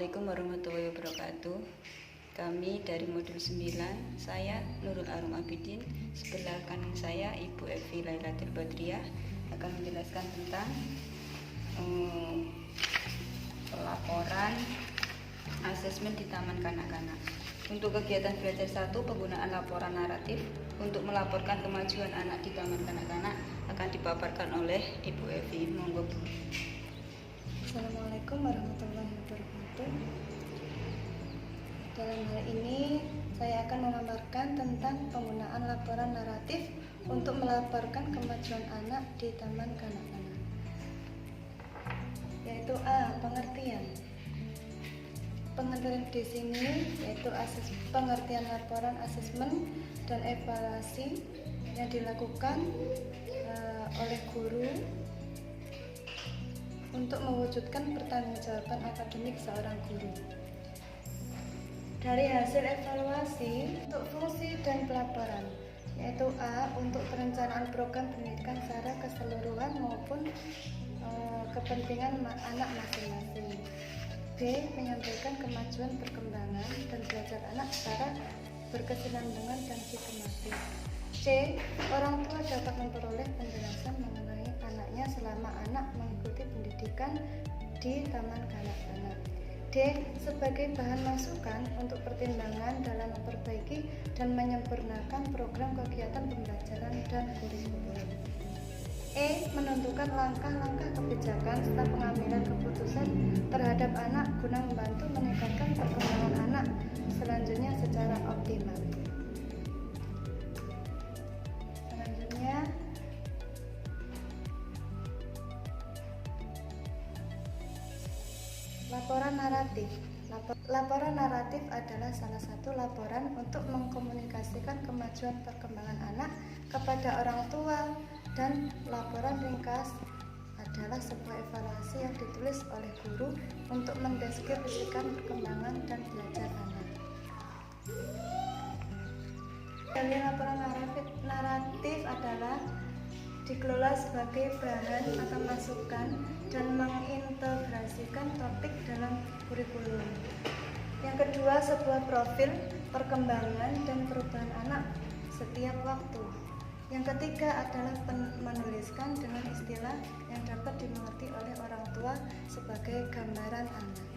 Assalamualaikum warahmatullahi wabarakatuh. Kami dari modul 9, saya Nurul Arum Abidin, sebelah kanan saya Ibu Evi Lailatul Badriah akan menjelaskan tentang pelaporan asesmen di Taman Kanak-kanak. Untuk kegiatan belajar 1, penggunaan laporan naratif untuk melaporkan kemajuan anak di Taman Kanak-kanak akan dipaparkan oleh Ibu Evi. Monggo Bu. Assalamualaikum warahmatullahi wabarakatuh. Dalam hal ini saya akan memaparkan tentang penggunaan laporan naratif untuk melaporkan kemajuan anak di Taman Kanak-kanak. Yaitu A. Pengertian. Pengertian di sini yaitu pengertian laporan asesmen dan evaluasi yang dilakukan oleh guru untuk mewujudkan pertanggungjawaban akademik seorang guru. Dari hasil evaluasi untuk fungsi dan pelaporan, yaitu A. Untuk perencanaan program pendidikan secara keseluruhan maupun kepentingan anak masing-masing. B. Menyampaikan kemajuan perkembangan dan belajar anak secara berkesinambungan dan sistematis. C. Orang tua dapat memperoleh penjelasan mengenai anaknya selama anak mengikuti pendidikan di Taman Kanak-kanak. D. Sebagai bahan masukan untuk pertimbangan dalam memperbaiki dan menyempurnakan program kegiatan pembelajaran dan kurikulum. E. Menentukan langkah-langkah kebijakan serta pengambilan keputusan terhadap anak guna membantu meningkatkan perkembangan anak selanjutnya secara optimal. Selanjutnya, laporan naratif. Laporan naratif adalah salah satu laporan untuk mengkomunikasikan kemajuan perkembangan anak kepada orang tua, dan laporan ringkas adalah sebuah evaluasi yang ditulis oleh guru untuk mendeskripsikan perkembangan dan belajar anak. Dari laporan naratif adalah dikelola sebagai bahan atau masukan dan mengintegrasikan topik dalam kurikulum. Yang kedua, sebuah profil perkembangan dan perubahan anak setiap waktu. Yang ketiga adalah menuliskan dengan istilah yang dapat dimengerti oleh orang tua sebagai gambaran anak.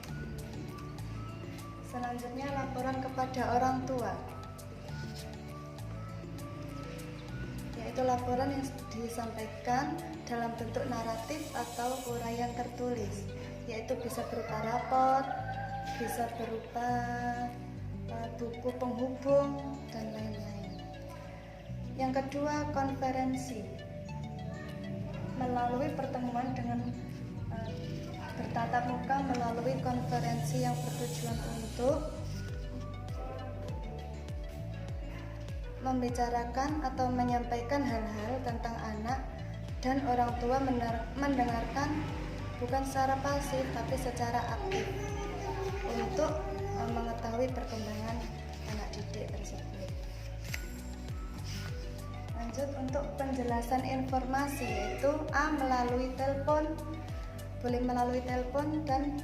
Selanjutnya, laporan kepada orang tua, yaitu laporan yang disampaikan dalam bentuk naratif atau uraian tertulis, yaitu bisa berupa rapor, bisa berupa buku penghubung, dan lain-lain. Yang kedua, konferensi, melalui pertemuan dengan bertatap muka melalui konferensi yang bertujuan untuk membicarakan atau menyampaikan hal-hal tentang anak, dan orang tua mendengarkan bukan secara pasif tapi secara aktif untuk mengetahui perkembangan anak didik tersebut. Lanjut, untuk penjelasan informasi, yaitu A. Melalui telepon, boleh melalui telepon dan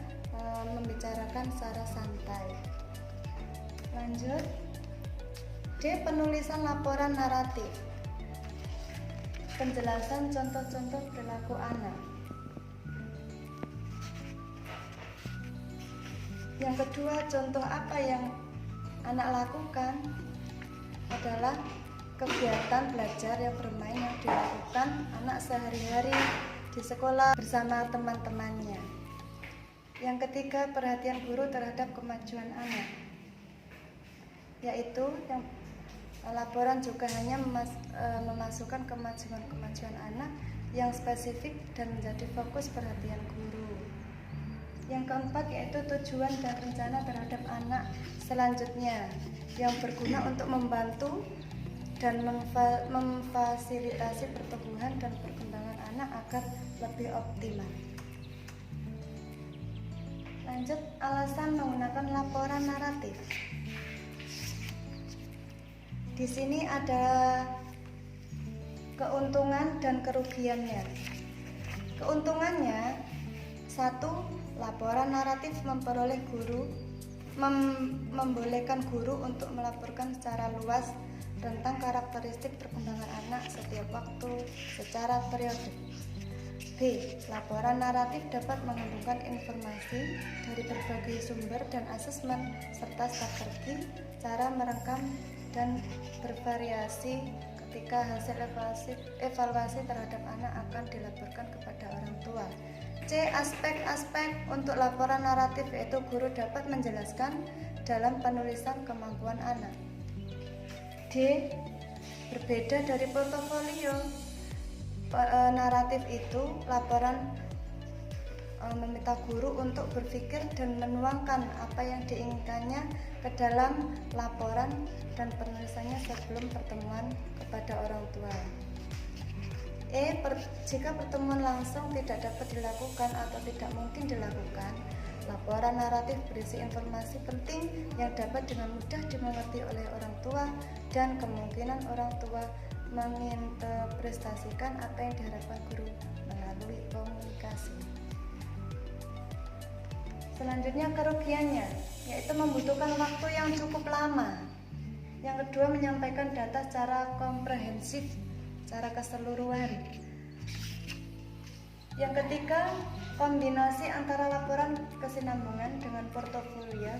membicarakan secara santai. Lanjut, D. Penulisan laporan naratif, penjelasan contoh-contoh perilaku anak. Yang kedua, contoh apa yang anak lakukan adalah kegiatan belajar yang bermain yang dilakukan anak sehari-hari di sekolah bersama teman-temannya. Yang ketiga, perhatian guru terhadap kemajuan anak, yaitu yang laporan juga hanya memasukkan kemajuan anak yang spesifik dan menjadi fokus perhatian guru. Yang keempat, yaitu tujuan dan rencana terhadap anak selanjutnya yang berguna untuk membantu dan memfasilitasi pertumbuhan dan perkembangan anak agar lebih optimal. Lanjut, alasan menggunakan laporan naratif. Di sini ada keuntungan dan kerugiannya. Keuntungannya, 1. Laporan naratif membolehkan guru untuk melaporkan secara luas tentang karakteristik perkembangan anak setiap waktu secara periodik. B. Laporan naratif dapat mengandungkan informasi dari berbagai sumber dan asesmen serta strategi cara merekam dan bervariasi ketika hasil evaluasi terhadap anak akan dilaporkan kepada orang tua. C. Aspek-aspek untuk laporan naratif yaitu guru dapat menjelaskan dalam penulisan kemampuan anak. D. Berbeda dari portofolio naratif itu, laporan meminta guru untuk berpikir dan menuangkan apa yang diinginkannya ke dalam laporan dan penulisannya sebelum pertemuan kepada orang tua. Jika pertemuan langsung tidak dapat dilakukan atau tidak mungkin dilakukan, laporan naratif berisi informasi penting yang dapat dengan mudah dimengerti oleh orang tua dan kemungkinan orang tua menginterpretasikan apa yang diharapkan guru melalui komunikasi. Selanjutnya kerugiannya, yaitu membutuhkan waktu yang cukup lama. Yang kedua, menyampaikan data secara komprehensif, secara keseluruhan. Yang ketiga, kombinasi antara laporan kesinambungan dengan portofolio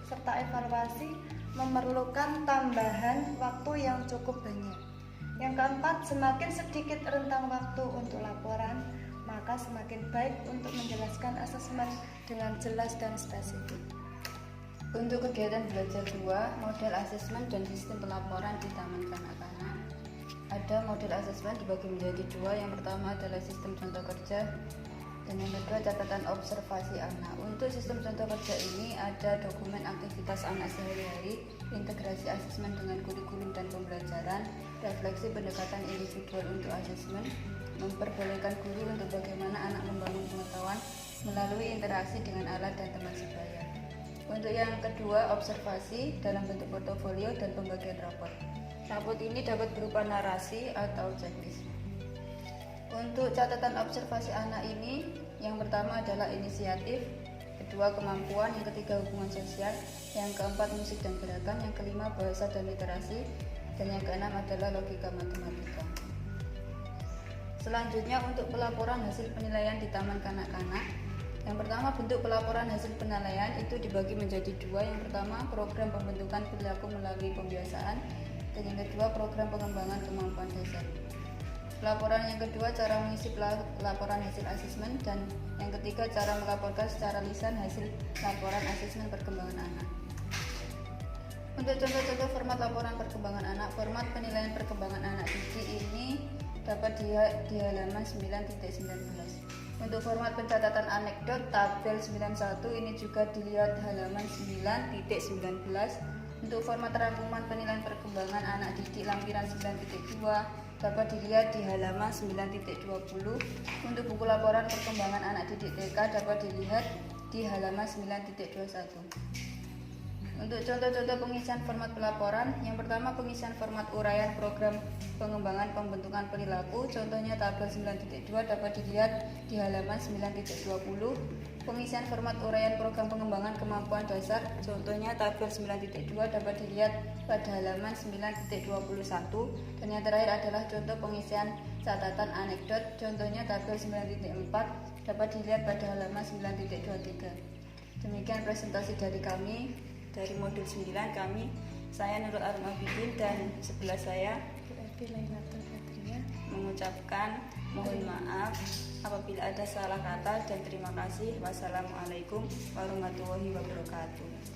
serta evaluasi memerlukan tambahan waktu yang cukup banyak. Yang keempat, semakin sedikit rentang waktu untuk laporan, maka semakin baik untuk menjelaskan asesmen dengan jelas dan spesifik. Untuk kegiatan belajar 2, model asesmen dan sistem pelaporan di Taman Kanak-kanak. Ada model asesmen dibagi menjadi 2. Yang pertama adalah sistem contoh kerja dan yang kedua catatan observasi anak. Untuk sistem contoh kerja ini ada dokumen aktivitas anak sehari-hari, integrasi asesmen dengan kurikulum dan pembelajaran, refleksi pendekatan individual untuk asesmen, memperbolehkan guru untuk bagaimana anak membangun pengetahuan melalui interaksi dengan alat dan teman sebaya. Untuk yang kedua, observasi dalam bentuk portofolio dan pembagian raport. Raport ini dapat berupa narasi atau checklist. Untuk catatan observasi anak ini, yang pertama adalah inisiatif, kedua kemampuan, yang ketiga hubungan sosial, yang keempat musik dan gerakan, yang kelima bahasa dan literasi, dan yang keenam adalah logika matematika. Selanjutnya untuk pelaporan hasil penilaian di Taman Kanak-kanak. Yang pertama, bentuk pelaporan hasil penilaian itu dibagi menjadi 2. Yang pertama, program pembentukan perilaku melalui pembiasaan, dan yang kedua, program pengembangan kemampuan dasar. Laporan yang kedua, cara mengisi laporan hasil asesmen, dan yang ketiga, cara melaporkan secara lisan hasil laporan asesmen perkembangan anak. Untuk contoh-contoh format laporan perkembangan anak, format penilaian perkembangan anak didik ini dapat dilihat di halaman 9.19. Untuk format pencatatan anekdot tabel 91 ini juga dilihat halaman 9.19. Untuk format rangkuman penilaian perkembangan anak didik lampiran 9.2 dapat dilihat di halaman 9.20. Untuk buku laporan perkembangan anak didik TK dapat dilihat di halaman 9.21. Untuk contoh-contoh pengisian format pelaporan, yang pertama pengisian format uraian program pengembangan pembentukan perilaku, contohnya tabel 9.2 dapat dilihat di halaman 9.20. Pengisian format uraian program pengembangan kemampuan dasar, contohnya tabel 9.2 dapat dilihat pada halaman 9.21. Dan yang terakhir adalah contoh pengisian catatan anekdot, contohnya tabel 9.4 dapat dilihat pada halaman 9.23. Demikian presentasi dari kami. Dari modul 9 saya Nurul Arum Abidin dan sebelah saya mengucapkan mohon maaf apabila ada salah kata dan terima kasih. Wassalamualaikum warahmatullahi wabarakatuh.